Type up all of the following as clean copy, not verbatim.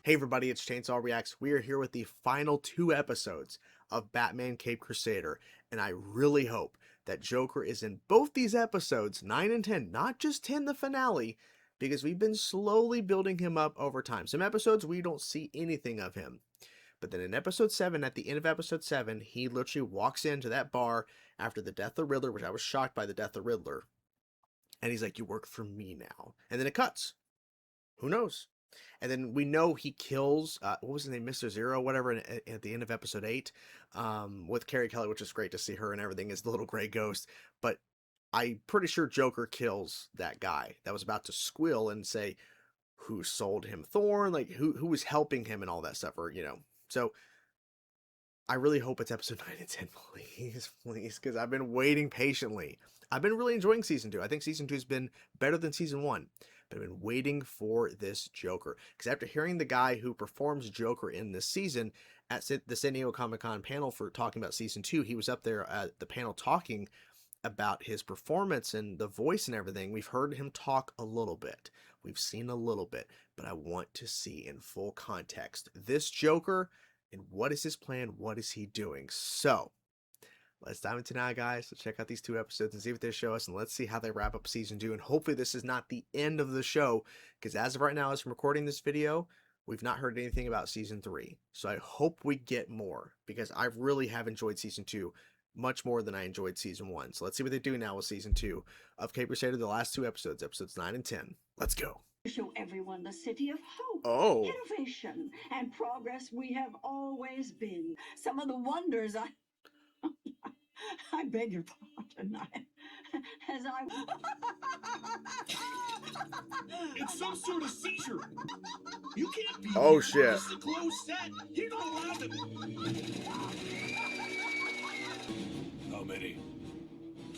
Hey everybody, it's Chainsaw Reacts. We are here with the final 2 episodes of Batman Cape Crusader, and I really hope that Joker is in both these episodes, 9 and 10, not just 10 the finale, because we've been slowly building him up over time. Some episodes we don't see anything of him, but then in episode 7, at the end of episode 7, he literally walks into that bar after the death of Riddler, which I was shocked by the death of Riddler, and he's like, "You work for me now," and then it cuts. Who knows? And then we know he kills, what was his name, Mr. Zero, whatever, at the end of episode 8, with Carrie Kelly, which is great to see her and everything as the little gray ghost. But I'm pretty sure Joker kills that guy that was about to squeal and say who sold him Thorn, like who was helping him and all that stuff, or, you know. So I really hope it's episode 9 and 10, please, because I've been waiting patiently. I've been really enjoying season 2. I think season 2 has been better than season 1. But I've been waiting for this Joker. Because after hearing the guy who performs Joker in this season at the San Diego Comic-Con panel for talking about season 2, he was up there at the panel talking about his performance and the voice and everything. We've heard him talk a little bit. We've seen a little bit. But I want to see in full context this Joker and what is his plan? What is he doing? So let's dive into now, guys. Let's check out these 2 episodes and see what they show us, and let's see how they wrap up season 2. And hopefully this is not the end of the show, because as of right now, as I'm recording this video, we've not heard anything about season 3. So I hope we get more, because I really have enjoyed season 2 much more than I enjoyed season 1. So let's see what they do now with season 2 of Cape Crusader, the last 2 episodes, episodes 9 and 10. Let's go. Show everyone the city of hope, innovation, and progress we have always been. Some of the wonders I beg your pardon. It's some sort of seizure. You can't be. Oh shit! This is a closed set. You're not allowed to. How many?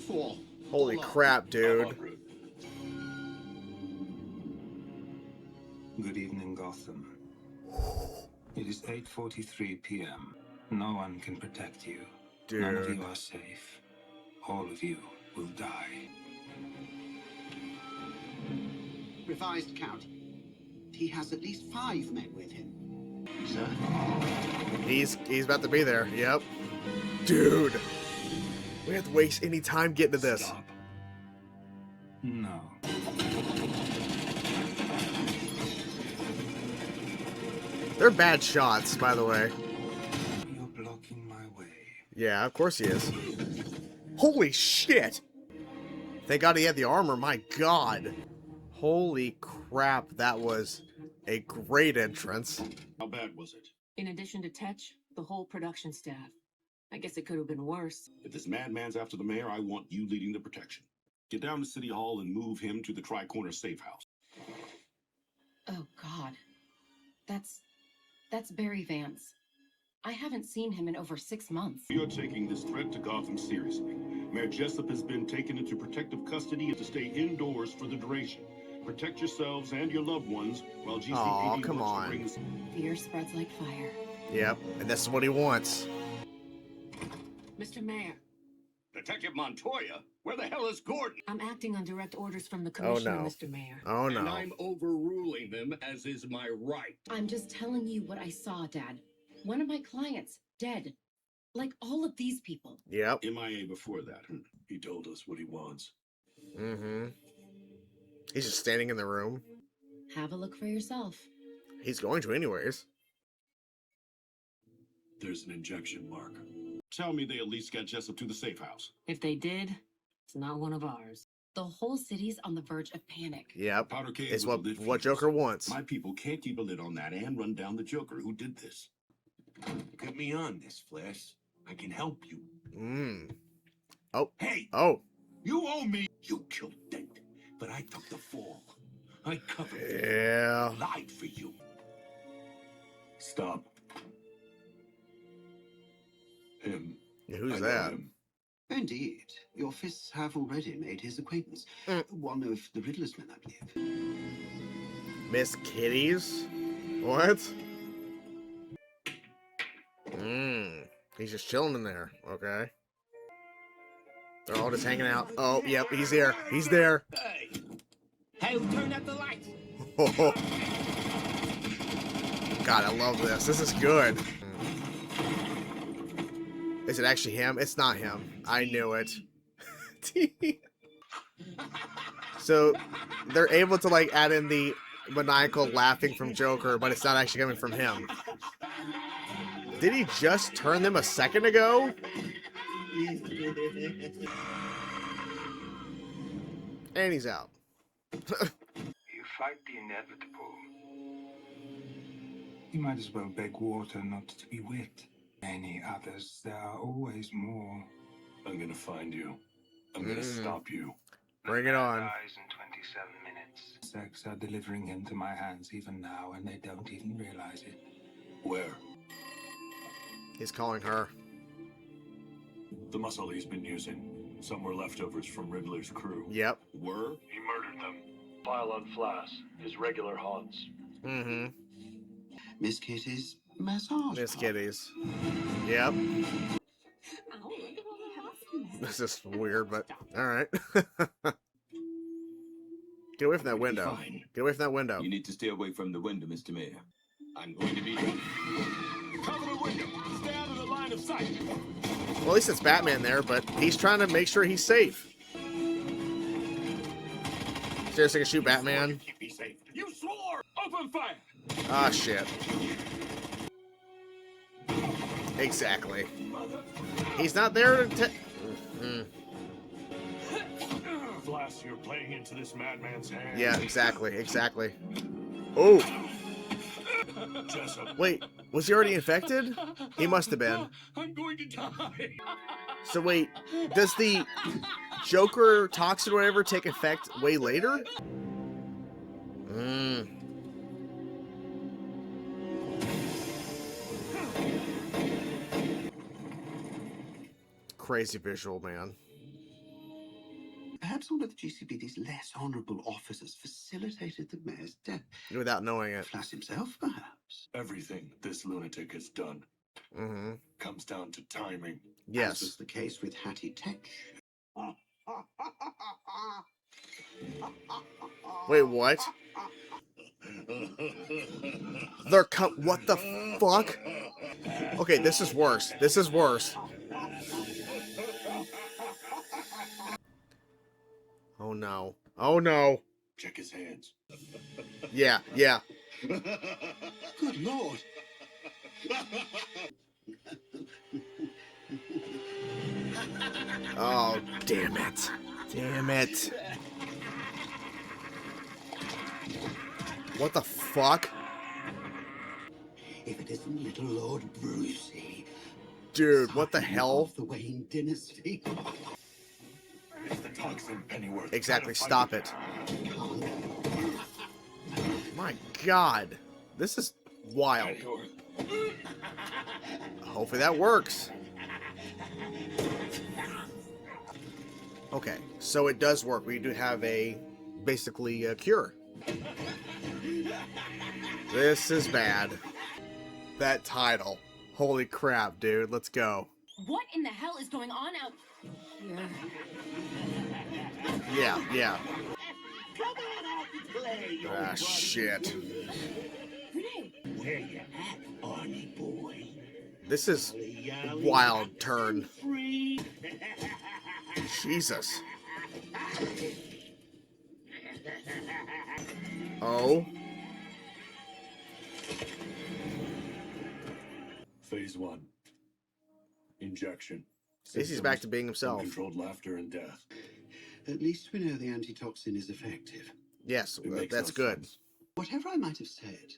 4. Holy crap, dude! Good evening, Gotham. It is 8:43 p.m. No one can protect you. Dude. None of you are safe. All of you will die. Revised count. He has at least 5 men with him. Sir? He's about to be there. Yep. Dude. We have to waste any time getting to this. Stop. No. They're bad shots, by the way. You're blocking my way. Yeah, of course he is. Holy shit! Thank God he had the armor, my god. Holy crap, that was a great entrance. How bad was it? In addition to Tetch, the whole production staff. I guess it could have been worse. If this madman's after the mayor, I want you leading the protection. Get down to City Hall and move him to the Tri-Corner safe house. Oh, God. That's Barry Vance. I haven't seen him in over 6 months. You're taking this threat to Gotham seriously. Mayor Jessup has been taken into protective custody and to stay indoors for the duration. Protect yourselves and your loved ones while GCPD Aw, come on. brings... Fear spreads like fire. Yep, and this is what he wants. Mr. Mayor, Detective Montoya? Where the hell is Gordon? I'm acting on direct orders from the commissioner, no. Mr. Mayor. Oh And no. I'm overruling them, as is my right. I'm just telling you what I saw, Dad. One of my clients, dead. Like all of these people. Yep. MIA before that. He told us what he wants. Mm-hmm. He's just standing in the room. Have a look for yourself. He's going to anyways. There's an injection mark. Tell me they at least got Jessup to the safe house. If they did, it's not one of ours. The whole city's on the verge of panic. Yep. Powder keg It's with a lid what fuse. Joker wants. My people can't keep a lid on that and run down the Joker who did this. Get me on this, Flash. I can help you. Oh. Hey, Oh. you owe me. You killed Dent, but I took the fall. I covered you. Yeah. Lied for you. Stop. Him. Who's I know that? him. Indeed. Your fists have already made his acquaintance. One of the Riddler's men, I believe. Miss Kitty's? What? He's just chilling in there. Okay. They're all just hanging out. Oh, yep, he's here. He's there. Hey, who turned out the lights? God, I love this. This is good. Is it actually him? It's not him. I knew it. So they're able to like add in the maniacal laughing from Joker, but it's not actually coming from him. Did he just turn them a second ago? And he's out. You fight the inevitable. You might as well beg water not to be wet. Many others, there are always more. I'm gonna find you. I'm gonna stop you. Bring it on. Dies in 27 minutes. Sex are delivering him to my hands even now, and they don't even realize it. Where? He's calling her. The muscle he's been using. Some were leftovers from Riddler's crew. Yep. Were? He murdered them. File on Flass, his regular haunts. Mm-hmm. Miss Kitty's massage. Miss parlor. Kitties. Yep. Oh, look at all the house. This is weird, but alright. Get away from that window. Fine. Get away from that window. You need to stay away from the window, Mr. Mayor. I'm going to be... Cover the window! Stay out of the line of sight! Well, at least it's Batman there, but he's trying to make sure he's safe. Seriously, I can shoot Batman? Keep me safe. You swore! Open fire! Ah, shit. Exactly. He's not there to... Flass, you're playing into this madman's hands. Yeah, exactly, exactly. Oh! Jessup. Wait, was he already infected? He must have been. I'm going to die. So wait, does the Joker toxin or whatever take effect way later? Crazy visual, man. Perhaps one of the GCPD's less honorable officers facilitated the mayor's death. Without knowing it. Flass himself, perhaps. Everything this lunatic has done Mm-hmm. comes down to timing. As Yes. was the case with Hattie Tech. Wait, what? They're what the fuck? Okay, this is worse. This is worse. Oh no. Oh no. Check his hands. Yeah, yeah. Good Lord! Oh, damn it. Damn it. What the fuck? If it isn't little Lord Brucey. Dude, what the hell? Of the Wayne dynasty. It's the toxin, Pennyworth. Exactly, stop it. My god. This is wild. Pennyworth. Hopefully that works. Okay, so it does work. We do have basically a cure. This is bad. That title. Holy crap, dude. Let's go. What in the hell is going on out here? Yeah, yeah. Come on out and play, you Ah, shit. Renee! Where you at, Barney boy? This is Yally, wild turn. free. Jesus. Oh. Phase 1. Injection. He's back to being himself. Uncontrolled laughter and death. At least we know the antitoxin is effective. Yes, It makes that's no good. sense. Whatever I might have said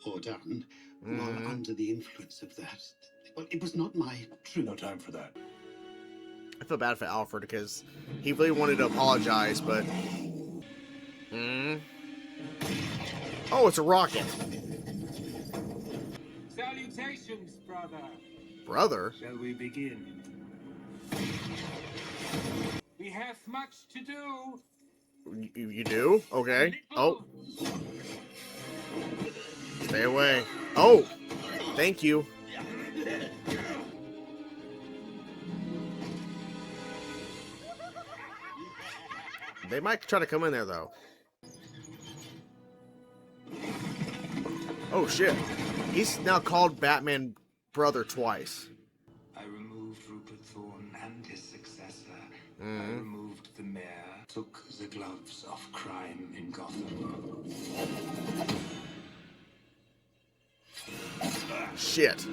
or done while under the influence of that, well, it was not my true. No time for that. I feel bad for Alfred because he really wanted to apologize, but... Oh, it's a rocket. Salutations, brother. Brother? Shall we begin? We have much to do. You do? Okay. Oh. Stay away. Oh! Thank you. They might try to come in there, though. Oh shit. He's now called Batman Brother twice. I removed Rupert Thorne and his successor. I removed the mayor, took the gloves off crime in Gotham. Shit.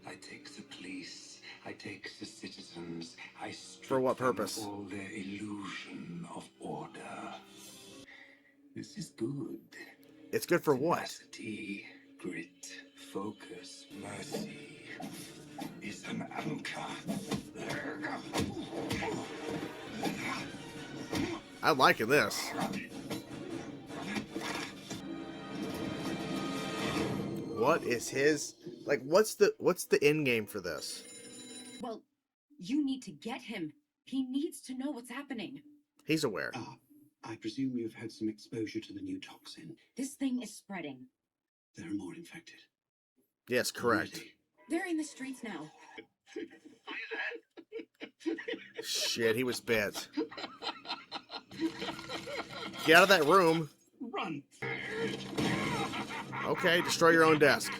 I take the police, I take the citizens, I strip For what them purpose? of all their illusion of order. This is good. It's good for what? Tenacity, grit, focus, mercy is an anchor. I'm liking this. What is his like? What's the end game for this? Well, you need to get him. He needs to know what's happening. He's aware. I presume you've had some exposure to the new toxin. This thing is spreading. There are more infected. Yes, correct. Already. They're in the streets now. Shit, he was bit. Get out of that room. Run! Okay, destroy your own desk.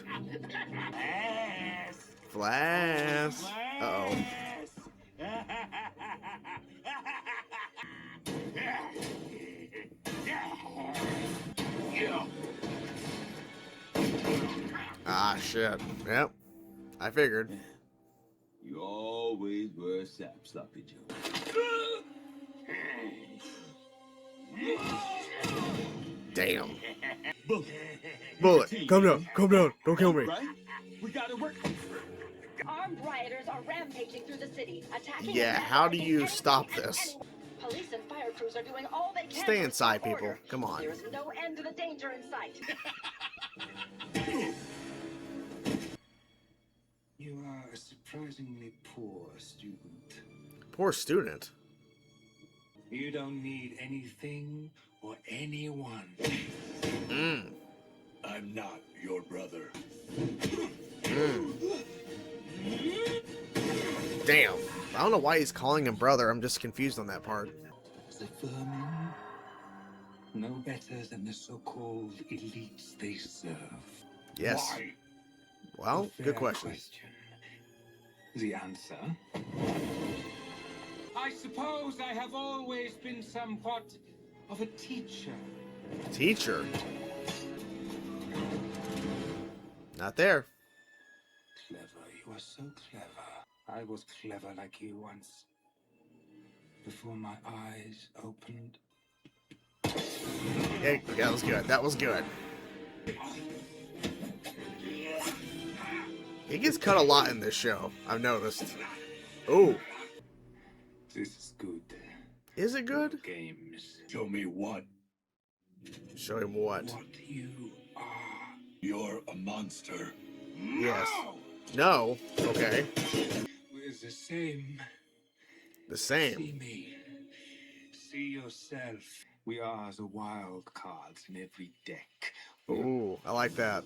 Flash! Flash. Uh-oh. Ah, shit. Yep. I figured. You always were a sap, Sloppy Joe. Damn. Bullet. Bullet, calm down. Calm down. Don't kill me. Right? We gotta work. Armed rioters are rampaging through the city, attacking. Yeah, and how do vandalizing you anything stop and this? anyone. Police and fire crews are doing all they can. Stay to inside, restore people. order. Come on. There is no end to the danger in sight. You are a surprisingly poor student. Poor student. You don't need anything or anyone. Mm. I'm not your brother. Damn. I don't know why he's calling him brother. I'm just confused on that part. The vermin, no better than the so-called elites they serve. Yes. Why? Well, A fair good question. The answer? I suppose I have always been somewhat of a teacher. Teacher. Not there. Clever, you are so clever. I was clever like you once. Before my eyes opened. Hey, that was good. That was good. He gets cut a lot in this show, I've noticed. Oh, This is good. is it good? Games. Show me what? Show him what? What you are. You're a monster. Yes. No. Okay. We're the same. The See same. me. See yourself. We are the wild cards in every deck. Ooh, I like that.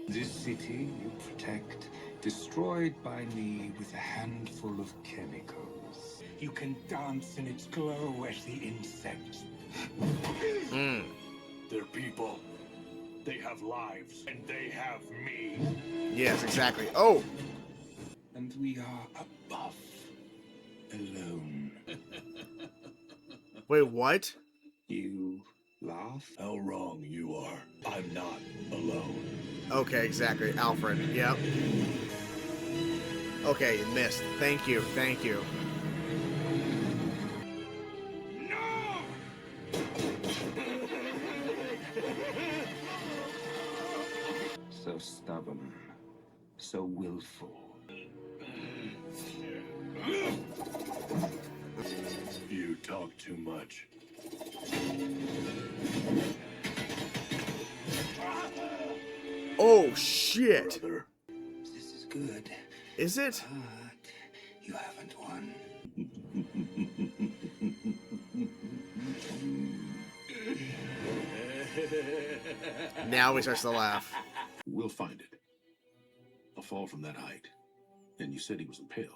This city you protect, destroyed by me with a handful of chemicals. You can dance in its glow as the insects. Mm. They're people. They have lives, and they have me. Yes, exactly. Oh, And we are above. Alone. wait, what? You laugh? How wrong you are. I'm not alone. Okay, exactly. Alfred. Yep. Okay, you missed. Thank you. Thank you. So stubborn. So willful. You talk too much. Oh, shit. Brother. This is good. Is it? But you haven't won. Now he starts to laugh. We'll find it. A fall from that height. And you said he was impaled.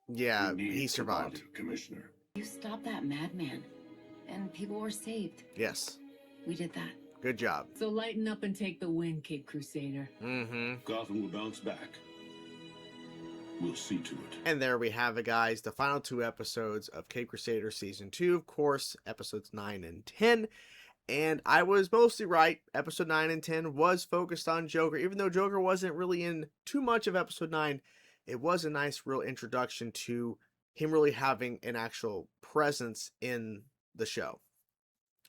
Yeah, We need he the survived. body, Commissioner. You stopped that madman, and people were saved. Yes. We did that. Good job. So lighten up and take the win, Cape Crusader. Gotham will bounce back. We'll see to it. And there we have it, guys. The final 2 episodes of Cape Crusader Season 2, of course, episodes 9 and 10. And I was mostly right. Episode 9 and 10 was focused on Joker. Even though Joker wasn't really in too much of episode 9, it was a nice, real introduction to him really having an actual presence in the show.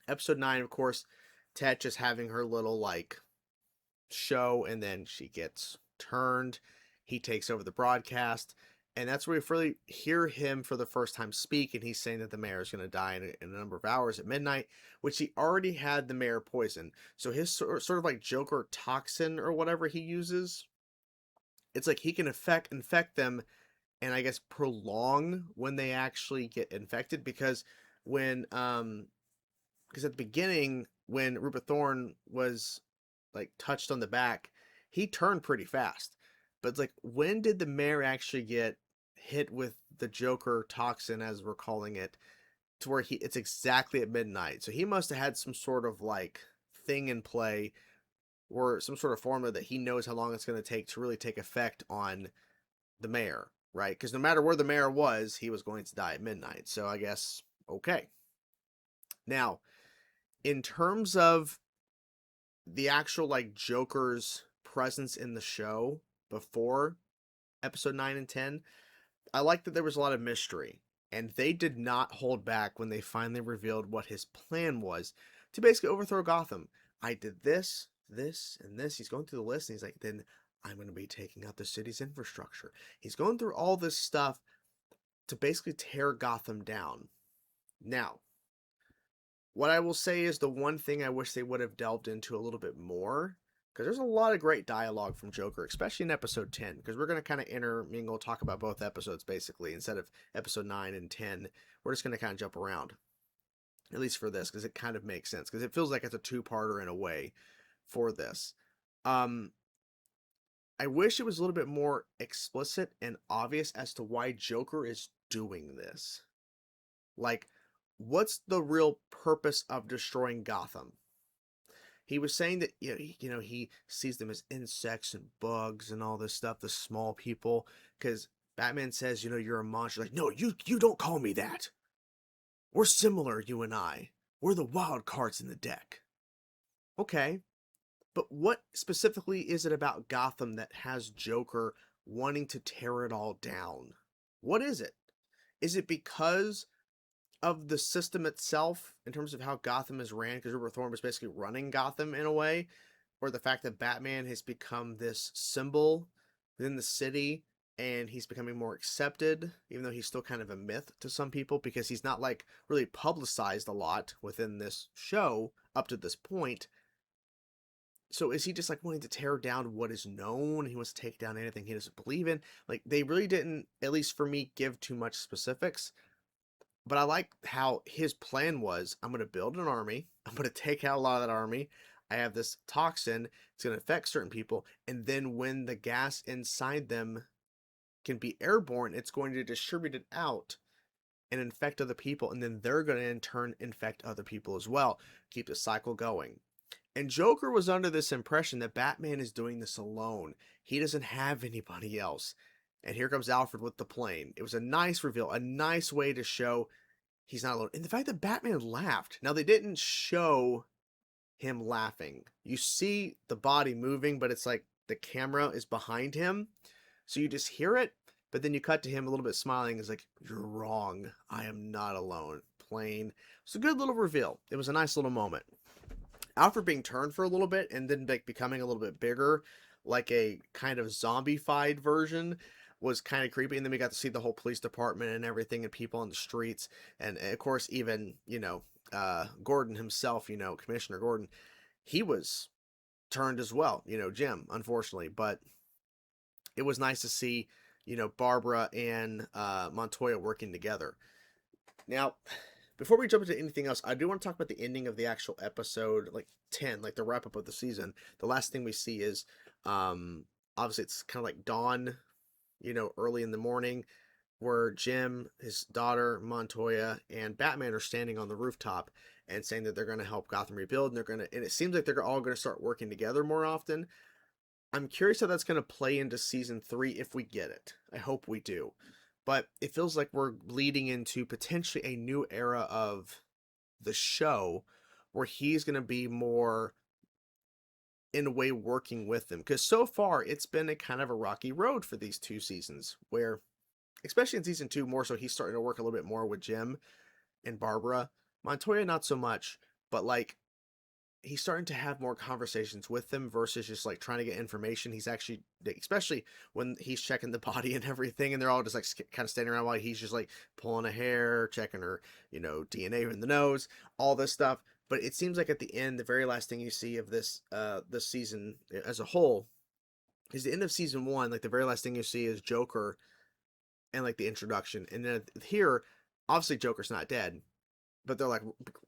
Episode 9, of course, Tet just having her little, like, show, and then she gets turned. He takes over the broadcast, and that's where we really hear him for the first time speak, and he's saying that the mayor is going to die in a number of hours at midnight, which he already had the mayor poisoned. So his sort of like Joker toxin or whatever he uses, it's like he can infect them, and I guess prolong when they actually get infected, because at the beginning, when Rupert Thorne was like touched on the back, he turned pretty fast. But it's like, when did the mayor actually get hit with the Joker toxin, as we're calling it, to where it's exactly at midnight? So he must have had some sort of like thing in play, or some sort of formula that he knows how long it's going to take to really take effect on the mayor, right? Because no matter where the mayor was, he was going to die at midnight. So I guess, okay. Now, in terms of the actual like Joker's presence in the show before episode 9 and 10, I like that there was a lot of mystery, and they did not hold back when they finally revealed what his plan was to basically overthrow Gotham. I did this, this, and this. He's going through the list, and he's like, then I'm going to be taking out the city's infrastructure. He's going through all this stuff to basically tear Gotham down. Now, what I will say is the one thing I wish they would have delved into a little bit more, because there's a lot of great dialogue from Joker, especially in episode 10, because we're going to kind of intermingle, talk about both episodes basically, instead of episode 9 and 10. We're just going to kind of jump around, at least for this, because it kind of makes sense, because it feels like it's a two-parter in a way for this. I wish it was a little bit more explicit and obvious as to why Joker is doing this. Like, what's the real purpose of destroying Gotham? He was saying that, he sees them as insects and bugs and all this stuff, the small people, because Batman says, you're a monster. Like, no, you don't call me that. We're similar, you and I. We're the wild cards in the deck. Okay, but what specifically is it about Gotham that has Joker wanting to tear it all down? What is it? Is it because of the system itself, in terms of how Gotham is ran, because Rupert Thorne was basically running Gotham in a way, or the fact that Batman has become this symbol within the city, and he's becoming more accepted, even though he's still kind of a myth to some people, because he's not like really publicized a lot within this show up to this point. So is he just like wanting to tear down what is known? He wants to take down anything he doesn't believe in? Like, they really didn't, at least for me, give too much specifics. But I like how his plan was, I'm going to build an army. I'm going to take out a lot of that army. I have this toxin. It's going to affect certain people. And then when the gas inside them can be airborne, it's going to distribute it out and infect other people. And then they're going to in turn infect other people as well. Keep the cycle going. And Joker was under this impression that Batman is doing this alone. He doesn't have anybody else. And here comes Alfred with the plane. It was a nice reveal, a nice way to show he's not alone. And the fact that Batman laughed. Now, they didn't show him laughing. You see the body moving, but it's like the camera is behind him. So you just hear it, but then you cut to him a little bit smiling. It's like, you're wrong. I am not alone. Plane. It's a good little reveal. It was a nice little moment. Alfred being turned for a little bit and then becoming a little bit bigger, like a kind of zombified version, was kind of creepy. And then we got to see the whole police department and everything, and people on the streets, and of course even Gordon himself, Commissioner Gordon, he was turned as well, Jim, unfortunately. But it was nice to see Barbara and Montoya working together. Now, before we jump into anything else, I do want to talk about the ending of the actual episode, like 10, like the wrap up of the season. The last thing we see is obviously it's kind of like dawn, early in the morning. where Jim, his daughter Montoya, and Batman are standing on the rooftop and saying that they're going to help Gotham rebuild, and it seems like they're all going to start working together more often. I'm curious how that's going to play into season 3 if we get it. I hope we do. But it feels like we're leading into potentially a new era of the show where he's going to be more, in a way, working with them. Because so far, it's been a kind of a rocky road for these 2 seasons, where, especially in season 2, more so, he's starting to work a little bit more with Jim and Barbara. Montoya, not so much, but like, he's starting to have more conversations with them versus just like trying to get information. He's actually, especially when he's checking the body and everything, and they're all just like kind of standing around while he's just like pulling a hair, checking her, DNA in the nose, all this stuff. But it seems like at the end, the very last thing you see of this season as a whole is the end of season 1. Like the very last thing you see is Joker and like the introduction. And then here, obviously Joker's not dead, but they're like,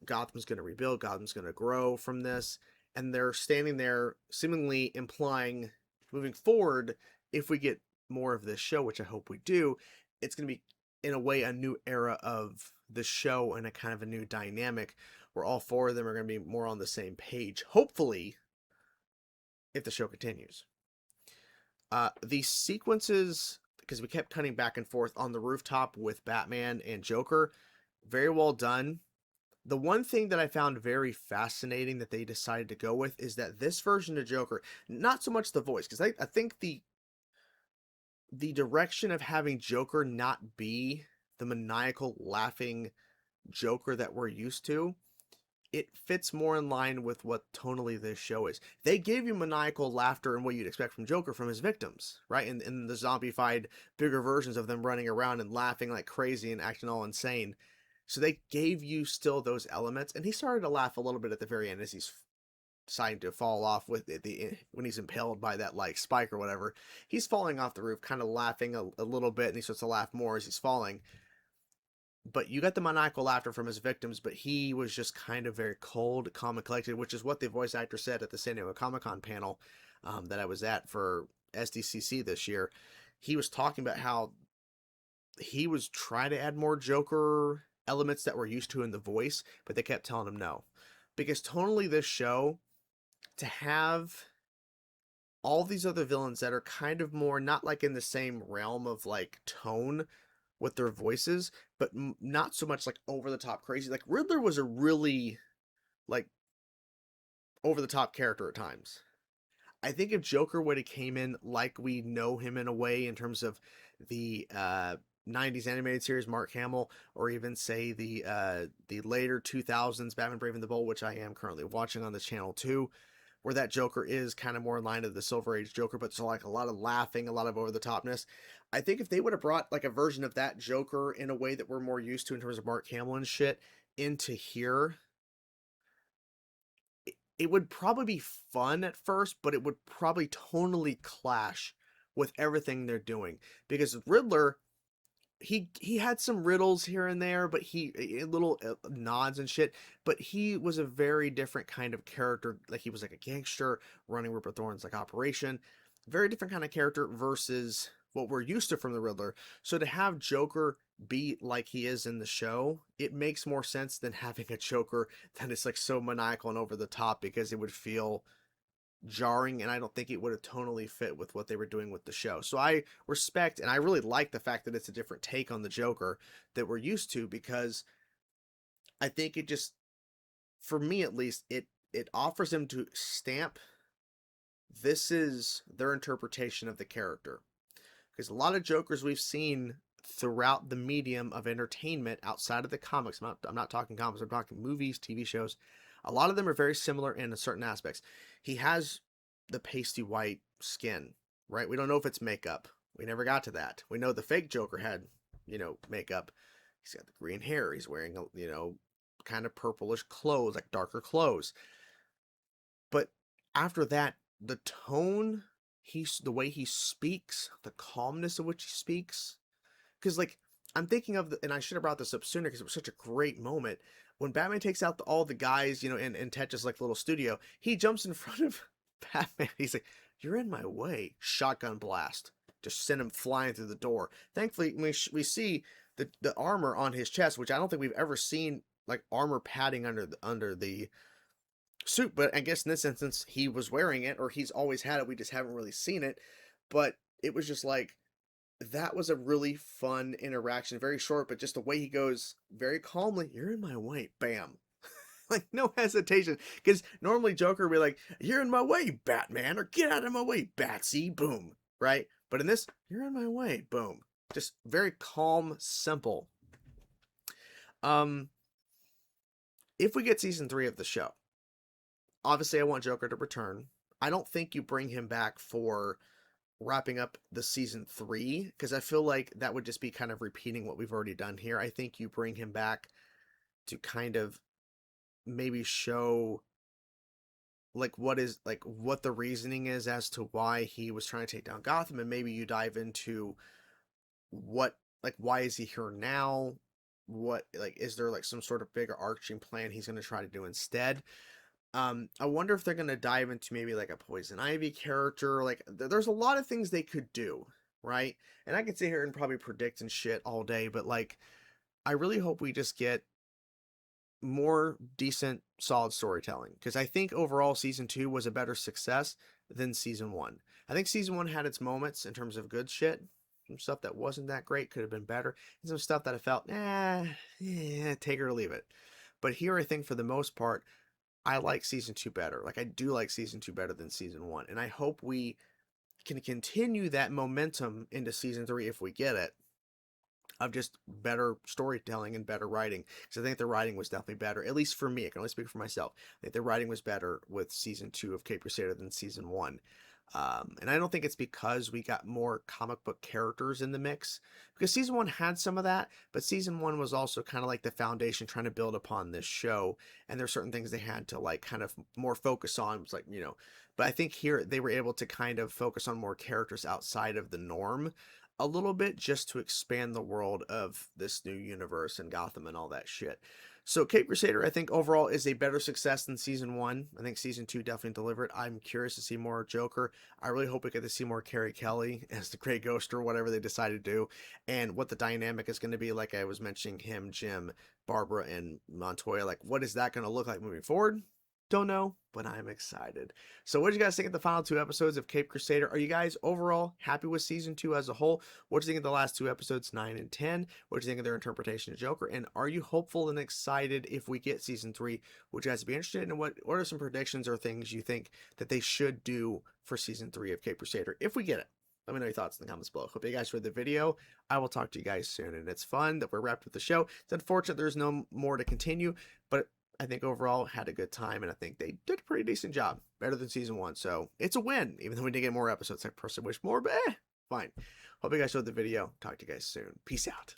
Gotham's going to rebuild, Gotham's going to grow from this. And they're standing there seemingly implying, moving forward, if we get more of this show, which I hope we do, it's going to be, in a way, a new era of the show and a kind of a new dynamic where all 4 of them are going to be more on the same page, hopefully, if the show continues. These sequences, because we kept cutting back and forth on the rooftop with Batman and Joker, very well done. The one thing that I found very fascinating that they decided to go with is that this version of Joker, not so much the voice, because I think the direction of having Joker not be the maniacal laughing Joker that we're used to, it fits more in line with what tonally this show is. They gave you maniacal laughter and what you'd expect from Joker from his victims, right? In the zombified, bigger versions of them running around and laughing like crazy and acting all insane. So they gave you still those elements, and he started to laugh a little bit at the very end as he's deciding to fall off with when he's impaled by that like spike or whatever. He's falling off the roof, kind of laughing a little bit, and he starts to laugh more as he's falling. But you got the maniacal laughter from his victims, but he was just kind of very cold, calm, and collected, which is what the voice actor said at the San Diego Comic-Con panel that I was at for SDCC this year. He was talking about how he was trying to add more Joker elements that we're used to in the voice, but they kept telling him no. Because tonally, this show, to have all these other villains that are kind of more, not like in the same realm of like tone with their voices, but not so much like over the top crazy. Like Riddler was a really like over the top character at times. I think if Joker would have came in like we know him in a way in terms of the 90s animated series Mark Hamill, or even say the later 2000s Batman Brave and the Bold, which I am currently watching on the channel too, where that Joker is kind of more in line of the Silver Age Joker, but it's like a lot of laughing, a lot of over the topness. I think if they would have brought like a version of that Joker in a way that we're more used to in terms of Mark Hamill and shit into here, it would probably be fun at first, but it would probably tonally clash with everything they're doing. Because Riddler, he had some riddles here and there, but little nods and shit, but he was a very different kind of character. Like he was like a gangster running Rupert Thorne's like operation, very different kind of character versus what we're used to from the Riddler. So to have Joker be like he is in the show, it makes more sense than having a Joker that is like so maniacal and over the top, because it would feel jarring, and I don't think it would have tonally fit with what they were doing with the show. So I respect, and I really like the fact that it's a different take on the Joker that we're used to, because I think it just, for me at least, it offers them to stamp this is their interpretation of the character. Because a lot of Jokers we've seen throughout the medium of entertainment outside of the comics, I'm not talking comics, I'm talking movies, TV shows, a lot of them are very similar in certain aspects. He has the pasty white skin, right? We don't know if it's makeup. We never got to that. We know the fake Joker had, makeup. He's got the green hair. He's wearing, kind of purplish clothes, like darker clothes. But after that, the tone, the way he speaks, the calmness of which he speaks. Because, like, I'm thinking of, and I should have brought this up sooner because it was such a great moment. When Batman takes out all the guys, in Tetch's like little studio, he jumps in front of Batman. He's like, "You're in my way." Shotgun blast. just sent him flying through the door. Thankfully, we see the armor on his chest, which I don't think we've ever seen, like, armor padding under the suit, but I guess in this instance he was wearing it, or he's always had it, we just haven't really seen it. But it was just like, that was a really fun interaction, very short, but just the way he goes very calmly, "You're in my way," bam. Like, no hesitation, because normally Joker would be like, "You're in my way, Batman," or "Get out of my way, Batsy," boom, right? But in this, "You're in my way," boom. Just very calm, simple. If we get season 3 of the show, obviously I want Joker to return. I don't think you bring him back for wrapping up the season 3, because I feel like that would just be kind of repeating what we've already done here. I think you bring him back to kind of maybe show like what the reasoning is as to why he was trying to take down Gotham, and maybe you dive into why is he here now, what, like, is there like some sort of bigger arching plan he's going to try to do instead. I wonder if they're going to dive into maybe like a Poison Ivy character. Like, there's a lot of things they could do, right? And I could sit here and probably predict and shit all day, but like, I really hope we just get more decent, solid storytelling, because I think overall season 2 was a better success than season 1. I think season 1 had its moments in terms of good shit. Some stuff that wasn't that great, could have been better, and some stuff that I felt, take it or leave it. But here, I think for the most part, I like season 2 better. Like, I do like season 2 better than season 1, and I hope we can continue that momentum into season 3 if we get it, of just better storytelling and better writing, because I think the writing was definitely better, at least for me. I can only speak for myself. I think the writing was better with season 2 of Cape Crusader than season 1. And I don't think it's because we got more comic book characters in the mix, because season 1 had some of that, but season 1 was also kind of like the foundation trying to build upon this show, and there's certain things they had to like kind of more focus on. It was like, but I think here they were able to kind of focus on more characters outside of the norm a little bit, just to expand the world of this new universe and Gotham and all that shit. So Cape Crusader, I think overall, is a better success than season 1. I think season 2 definitely delivered. I'm curious to see more Joker. I really hope we get to see more Carrie Kelly as the Grey Ghost, or whatever they decide to do, and what the dynamic is going to be. Like I was mentioning, him, Jim, Barbara, and Montoya. Like, what is that going to look like moving forward? Don't know, but I'm excited. So what did you guys think of the final 2 episodes of Cape Crusader? Are you guys overall happy with season 2 as a whole? What do you think of the last 2 episodes, 9 and 10? What do you think of their interpretation of Joker? And are you hopeful and excited if we get season 3? Would you guys be interested in what are some predictions or things you think that they should do for season 3 of Cape Crusader if we get it? Let me know your thoughts in the comments below. Hope you guys enjoyed the video. I will talk to you guys soon. And it's fun that we're wrapped with the show. It's unfortunate there's no more to continue, but I think overall had a good time, and I think they did a pretty decent job. Better than season 1, so it's a win. Even though we didn't get more episodes, I personally wish more, but fine. Hope you guys enjoyed the video. Talk to you guys soon. Peace out.